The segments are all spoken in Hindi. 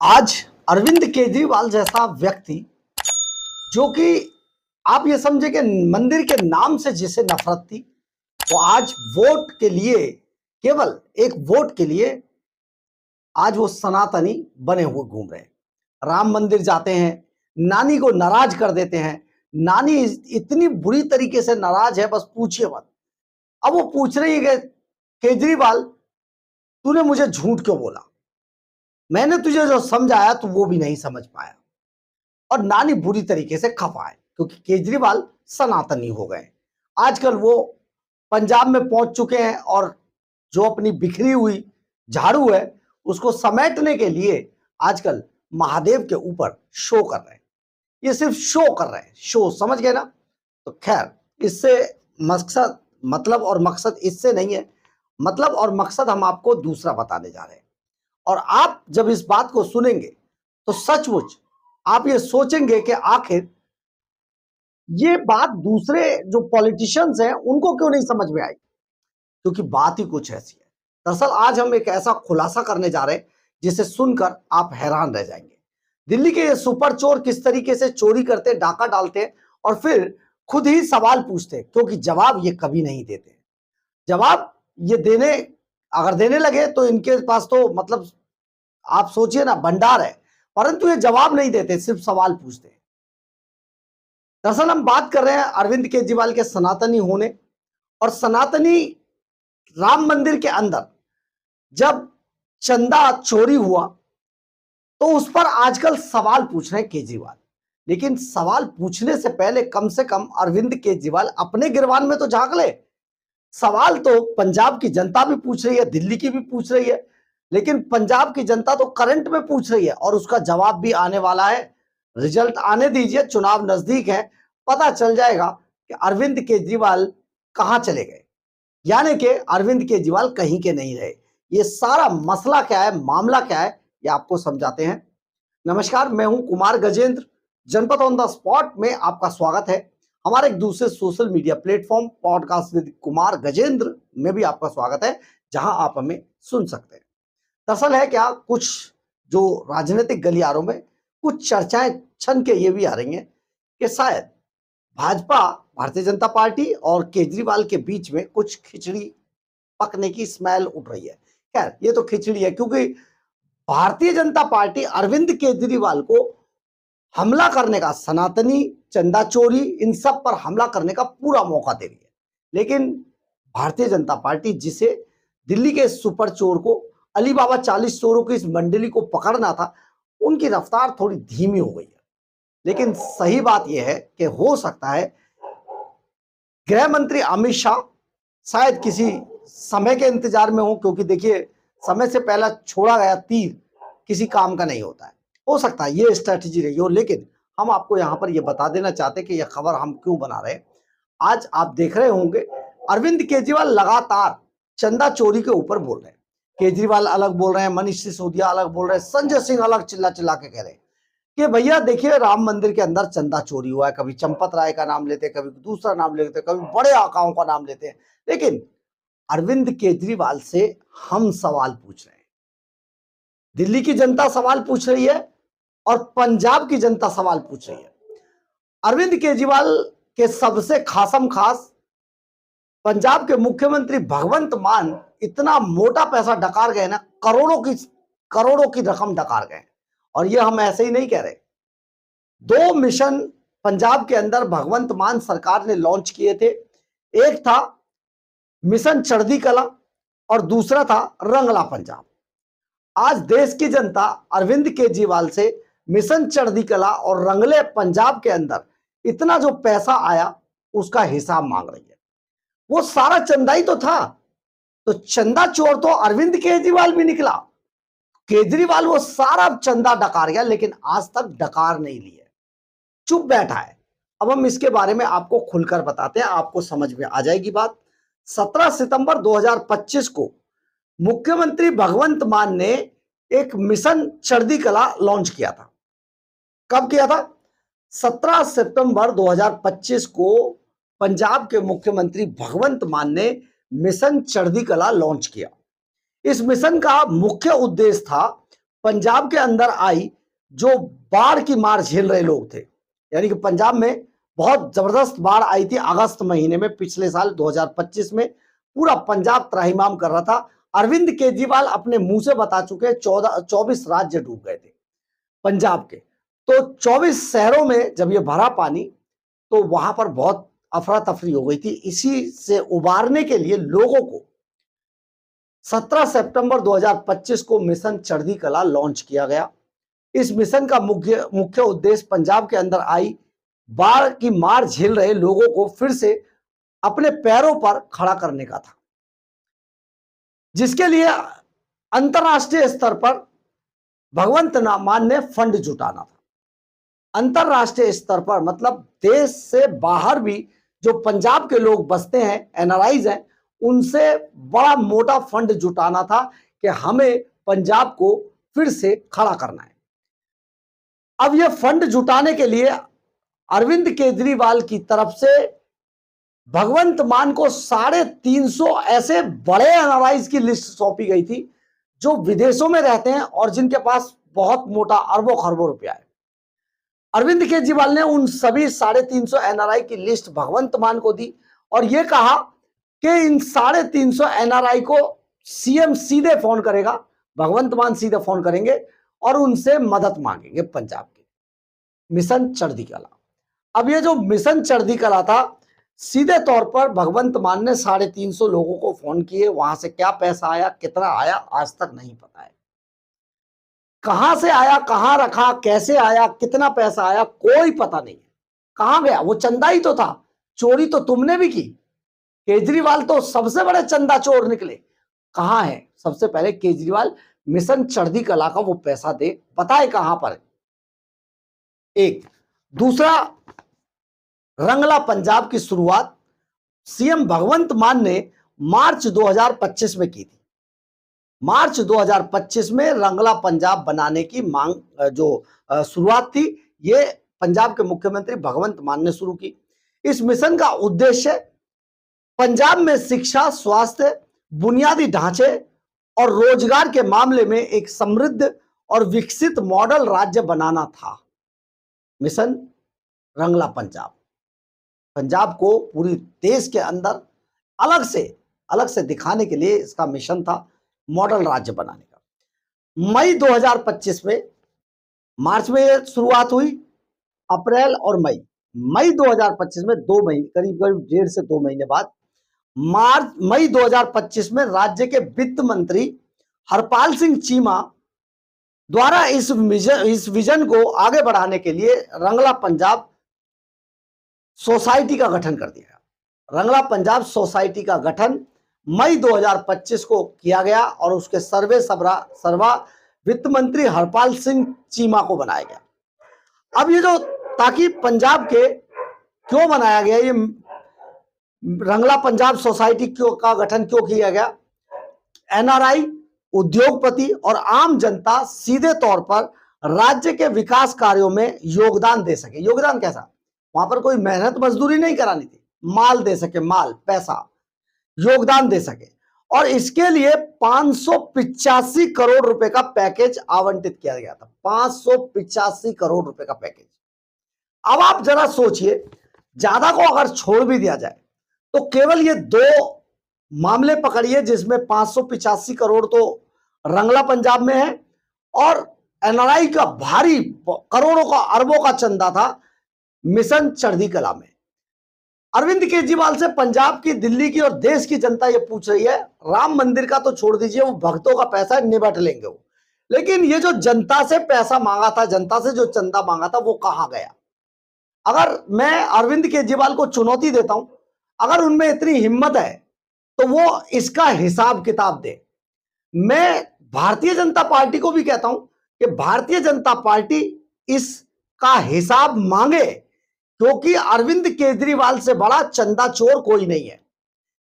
आज अरविंद केजरीवाल जैसा व्यक्ति, जो कि आप ये समझे कि मंदिर के नाम से जिसे नफरत थी, वो आज वोट के लिए, केवल एक वोट के लिए आज वो सनातनी बने हुए घूम रहे हैं। राम मंदिर जाते हैं, नानी को नाराज कर देते हैं। नानी इतनी बुरी तरीके से नाराज है, बस पूछिए मत। अब वो पूछ रही है कि केजरीवाल, तूने मुझे झूठ क्यों बोला? मैंने तुझे जो समझाया तो वो भी नहीं समझ पाया। और नानी बुरी तरीके से खपा है, क्योंकि केजरीवाल सनातनी हो गए। आजकल वो पंजाब में पहुंच चुके हैं और जो अपनी बिखरी हुई झाड़ू है उसको समेटने के लिए आजकल महादेव के ऊपर शो कर रहे हैं। ये सिर्फ शो कर रहे हैं, शो, समझ गए ना? तो खैर, इससे मकसद, मतलब और मकसद इससे नहीं है। मतलब और मकसद हम आपको दूसरा बताने जा रहे हैं। और आप जब इस बात को सुनेंगे तो सचमुच आप ये सोचेंगे कि आखिर ये बात दूसरे जो पॉलिटिशियंस हैं उनको क्यों नहीं समझ में आई, क्योंकि बात ही कुछ ऐसी है। दरअसल आज हम एक ऐसा खुलासा करने जा रहे हैं जिसे सुनकर आप हैरान रह जाएंगे। दिल्ली के ये सुपर चोर किस तरीके से चोरी करते, डाका डालते हैं और फिर खुद ही सवाल पूछते हैं, क्योंकि जवाब ये कभी नहीं देते। जवाब ये देने, अगर देने लगे तो इनके पास तो मतलब आप सोचिए ना, भंडार है। परंतु ये जवाब नहीं देते, सिर्फ सवाल पूछते हैं। दरअसल हम बात कर रहे हैं अरविंद केजरीवाल के सनातनी होने और सनातनी राम मंदिर के अंदर जब चंदा चोरी हुआ तो उस पर आजकल सवाल पूछ रहे हैं केजरीवाल। लेकिन सवाल पूछने से पहले कम से कम अरविंद केजरीवाल अपने गिरबान में तो झांक ले। सवाल तो पंजाब की जनता भी पूछ रही है, दिल्ली की भी पूछ रही है, लेकिन पंजाब की जनता तो करंट में पूछ रही है और उसका जवाब भी आने वाला है। रिजल्ट आने दीजिए, चुनाव नजदीक है, पता चल जाएगा कि अरविंद केजरीवाल कहां चले गए। यानी कि अरविंद केजरीवाल कहीं के नहीं रहे। ये सारा मसला क्या है, मामला क्या है, ये आपको समझाते हैं। नमस्कार, मैं हूं कुमार गजेंद्र। जनपद ऑन द स्पॉट में आपका स्वागत है। हमारे एक दूसरे social media platform podcast with Kumar Gajendra में भी आपका स्वागत है, जहां आप हमें सुन सकते हैं। दरअसल है क्या, कुछ जो राजनीतिक गलियारों में कुछ चर्चाएं छन के ये भी आ रही हैं कि शायद भाजपा, भारतीय जनता पार्टी और केजरीवाल के बीच में कुछ खिचड़ी पकने की स्मेल उठ रही है। खैर, ये तो खिचड़ी है, क्योंकि भारतीय जनता पार्टी अरविंद केजरीवाल को हमला करने का, सनातनी, चंदा चोरी, इन सब पर हमला करने का पूरा मौका दे रही है। लेकिन भारतीय जनता पार्टी, जिसे दिल्ली के सुपर चोर को, अलीबाबा 40 चोरों की इस मंडली को पकड़ना था, उनकी रफ्तार थोड़ी धीमी हो गई है। लेकिन सही बात यह है कि हो सकता है गृह मंत्री अमित शाह शायद किसी समय के इंतजार में हो, क्योंकि देखिए, समय से पहला छोड़ा गया तीर किसी काम का नहीं होता है। हो सकता है ये स्ट्रैटेजी रही हो, लेकिन हम आपको यहां पर ये बता देना चाहते हैं कि यह खबर हम क्यों बना रहे हैं। आज आप देख रहे होंगे अरविंद केजरीवाल लगातार चंदा चोरी के ऊपर बोल रहे हैं। केजरीवाल अलग बोल रहे हैं, मनीष सिसोदिया अलग बोल रहे हैं, संजय सिंह अलग चिल्ला चिल्ला के कह रहे हैं कि भैया देखिए, राम मंदिर के अंदर चंदा चोरी हुआ है। कभी चंपत राय का नाम लेते हैं, कभी दूसरा नाम लेते हैं, कभी बड़े आकाओं का नाम लेते हैं। लेकिन अरविंद केजरीवाल से हम सवाल पूछ रहे हैं, दिल्ली की जनता सवाल पूछ रही है और पंजाब की जनता सवाल पूछ रही है। अरविंद केजरीवाल के सबसे खासम खास पंजाब के मुख्यमंत्री भगवंत मान इतना मोटा पैसा डकार गए ना, करोड़ों की रकम डकार गए। और ये हम ऐसे ही नहीं कह रहे। 2 मिशन पंजाब के अंदर भगवंत मान सरकार ने लॉन्च किए थे। एक था मिशन चढ़ती कला और दूसरा था रंगला पंजाब। आज देश की जनता अरविंद केजरीवाल से मिशन चढ़ती कला और रंगले पंजाब के अंदर इतना जो पैसा आया उसका हिसाब मांग रही है। वो सारा चंदा ही तो था। तो चंदा चोर तो अरविंद केजरीवाल भी निकला। केजरीवाल वो सारा चंदा डकार गया, लेकिन आज तक डकार नहीं लिया, चुप बैठा है। अब हम इसके बारे में आपको खुलकर बताते हैं, आपको समझ में आ जाएगी बात। 17 सितंबर 2025 को मुख्यमंत्री भगवंत मान ने एक मिशन चढ़ती कला लॉन्च किया था। कब किया था? 17 सितंबर 2025 को पंजाब के मुख्यमंत्री भगवंत मान ने मिशन चढ़ती कला लॉन्च किया। इस मिशन का मुख्य उद्देश्य था पंजाब के अंदर आई, जो बाढ़ की मार झेल रहे लोग थे, यानी कि पंजाब में बहुत जबरदस्त बाढ़ आई थी अगस्त महीने में पिछले साल 2025 में, पूरा पंजाब त्राहिमाम कर रहा था। अरविंद केजरीवाल अपने मुंह से बता चुके हैं 24 राज्य डूब गए थे पंजाब के। तो 24 शहरों में जब ये भरा पानी, तो वहां पर बहुत अफरा तफरी हो गई थी। इसी से उबारने के लिए लोगों को 17 सितंबर 2025 को मिशन चढ़ती कला लॉन्च किया गया। इस मिशन का मुख्य उद्देश्य पंजाब के अंदर आई बाढ़ की मार झेल रहे लोगों को फिर से अपने पैरों पर खड़ा करने का था, जिसके लिए अंतरराष्ट्रीय स्तर पर भगवंत मान ने फंड जुटाना था। अंतरराष्ट्रीय स्तर पर मतलब देश से बाहर भी जो पंजाब के लोग बसते हैं, एनआरआईज हैं, उनसे बड़ा मोटा फंड जुटाना था कि हमें पंजाब को फिर से खड़ा करना है। अब यह फंड जुटाने के लिए अरविंद केजरीवाल की तरफ से भगवंत मान को 350 ऐसे बड़े एनआरआईज की लिस्ट सौंपी गई थी जो विदेशों में रहते हैं और जिनके पास बहुत मोटा अरबों खरबों रुपया है। अरविंद केजरीवाल ने उन सभी 350 एनआरआई की लिस्ट भगवंत मान को दी और यह कहा कि इन 350 एनआरआई को सीएम सीधे फोन करेगा, भगवंत मान सीधे फोन करेंगे और उनसे मदद मांगेंगे पंजाब के। मिशन चढ़ती कला। अब ये जो मिशन चढ़ती कला था, सीधे तौर पर भगवंत मान ने 350 लोगों को फोन किए, वहां से क्या पैसा आया, कितना आया, आज तक नहीं पता है। कहां से आया, कहां रखा, कैसे आया, कितना पैसा आया, कोई पता नहीं है। कहां गया वो चंदा? ही तो था, चोरी तो तुमने भी की। केजरीवाल तो सबसे बड़े चंदा चोर निकले। कहां है? सबसे पहले केजरीवाल मिशन चढ़ती कला का वो पैसा दे, बताए कहां पर है। एक दूसरा, रंगला पंजाब की शुरुआत सीएम भगवंत मान ने मार्च 2025 में की थी। मार्च 2025 में रंगला पंजाब बनाने की मांग जो शुरुआत थी, ये पंजाब के मुख्यमंत्री भगवंत मान ने शुरू की। इस मिशन का उद्देश्य पंजाब में शिक्षा, स्वास्थ्य, बुनियादी ढांचे और रोजगार के मामले में एक समृद्ध और विकसित मॉडल राज्य बनाना था। मिशन रंगला पंजाब, पंजाब को पूरी देश के अंदर अलग से दिखाने के लिए इसका मिशन था, मॉडल राज्य बनाने का। मई 2025 में, मार्च में यह शुरुआत हुई, अप्रैल और मई 2025 में 2 महीने, करीब 1.5 से 2 महीने बाद मई 2025 में राज्य के वित्त मंत्री हरपाल सिंह चीमा द्वारा इस विजन को आगे बढ़ाने के लिए रंगला पंजाब सोसाइटी का गठन कर दिया। रंगला पंजाब सोसाइटी का गठन मई 2025 को किया गया और उसके सर्वा वित्त मंत्री हरपाल सिंह चीमा को बनाया गया। अब ये जो, ताकि पंजाब के क्यों बनाया गया, ये रंगला पंजाब सोसाइटी का गठन क्यों किया गया? एनआरआई, उद्योगपति और आम जनता सीधे तौर पर राज्य के विकास कार्यों में योगदान दे सके। योगदान कैसा? वहां पर कोई मेहनत मजदूरी नहीं करानी थी, माल दे सके, माल, पैसा योगदान दे सके। और इसके लिए 585 करोड़ रुपए का पैकेज आवंटित किया गया था। 585 करोड़ रुपए का पैकेज। अब आप जरा सोचिए, ज्यादा को अगर छोड़ भी दिया जाए तो केवल ये 2 मामले पकड़िए जिसमें 585 करोड़ तो रंगला पंजाब में है और एनआरआई का भारी करोड़ों का, अरबों का चंदा था मिशन चढ़ती कला में। अरविंद केजरीवाल से पंजाब की, दिल्ली की और देश की जनता ये पूछ रही है, राम मंदिर का तो छोड़ दीजिए, वो भक्तों का पैसा निपट लेंगे वो, लेकिन ये जो जनता से पैसा मांगा था, जनता से जो चंदा मांगा था, वो कहां गया? अगर मैं अरविंद केजरीवाल को चुनौती देता हूं, अगर उनमें इतनी हिम्मत है तो वो इसका हिसाब किताब दे। मैं भारतीय जनता पार्टी को भी कहता हूं कि भारतीय जनता पार्टी इसका हिसाब मांगे, क्योंकि अरविंद केजरीवाल से बड़ा चंदा चोर कोई नहीं है।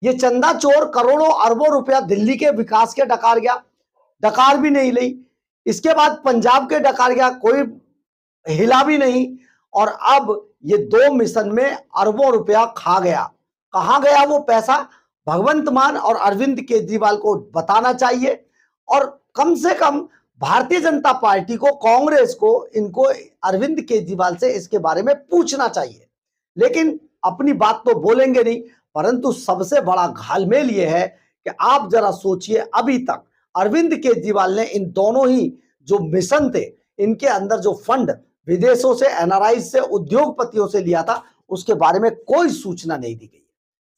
ये चंदा चोर करोड़ों अरबों रुपया दिल्ली के विकास के डकार गया, डकार भी नहीं ली। इसके बाद पंजाब के डकार गया, कोई हिला भी नहीं। और अब ये 2 मिशन में अरबों रुपया खा गया। कहां गया वो पैसा? भगवंत मान और अरविंद केजरीवाल को बताना चाहिए और कम से कम भारतीय जनता पार्टी को, कांग्रेस को, इनको अरविंद केजरीवाल से इसके बारे में पूछना चाहिए, लेकिन अपनी बात तो बोलेंगे नहीं। परंतु सबसे बड़ा घालमेल यह है कि आप जरा सोचिए, अभी तक अरविंद केजरीवाल ने इन दोनों ही जो मिशन थे, इनके अंदर जो फंड विदेशों से, एनआरआई से, उद्योगपतियों से लिया था, उसके बारे में कोई सूचना नहीं दी गई।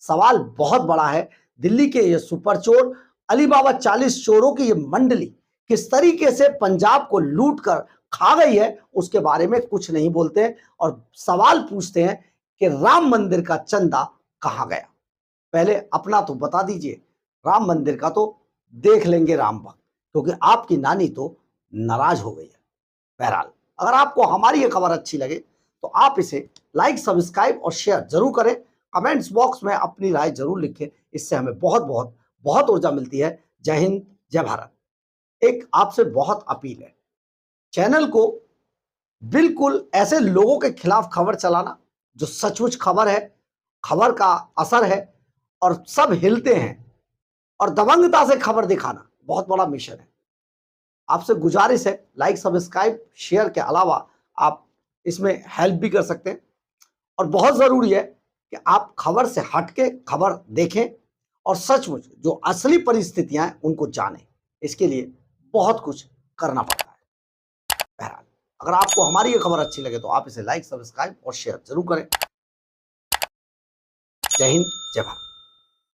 सवाल बहुत बड़ा है। दिल्ली के ये सुपर चोर, अलीबाबा 40 चोरों की ये मंडली किस तरीके से पंजाब को लूट कर खा गई है, उसके बारे में कुछ नहीं बोलते हैं और सवाल पूछते हैं कि राम मंदिर का चंदा कहां गया। पहले अपना तो बता दीजिए, राम मंदिर का तो देख लेंगे राम भक्त, क्योंकि आपकी नानी तो नाराज हो गई है। बहरहाल, अगर आपको हमारी ये खबर अच्छी लगे तो आप इसे लाइक, सब्सक्राइब और शेयर जरूर करें। कमेंट्स बॉक्स में अपनी राय जरूर लिखें, इससे हमें बहुत बहुत बहुत ऊर्जा मिलती है। जय हिंद, जय भारत। एक आपसे बहुत अपील है, चैनल को बिल्कुल ऐसे लोगों के खिलाफ खबर चलाना जो सचमुच खबर है, खबर का असर है और सब हिलते हैं, और दबंगता से खबर दिखाना बहुत बड़ा मिशन है। आपसे गुजारिश है, लाइक, सब्सक्राइब, शेयर के अलावा आप इसमें हेल्प भी कर सकते हैं। और बहुत जरूरी है कि आप खबर से हटके खबर देखें और सचमुच जो असली परिस्थितियां हैं उनको जानें। इसके लिए बहुत कुछ करना पड़ता है। बहरहाल, अगर आपको हमारी ये खबर अच्छी लगे तो आप इसे लाइक, सब्सक्राइब और शेयर जरूर करें। जय हिंद, जय भारत।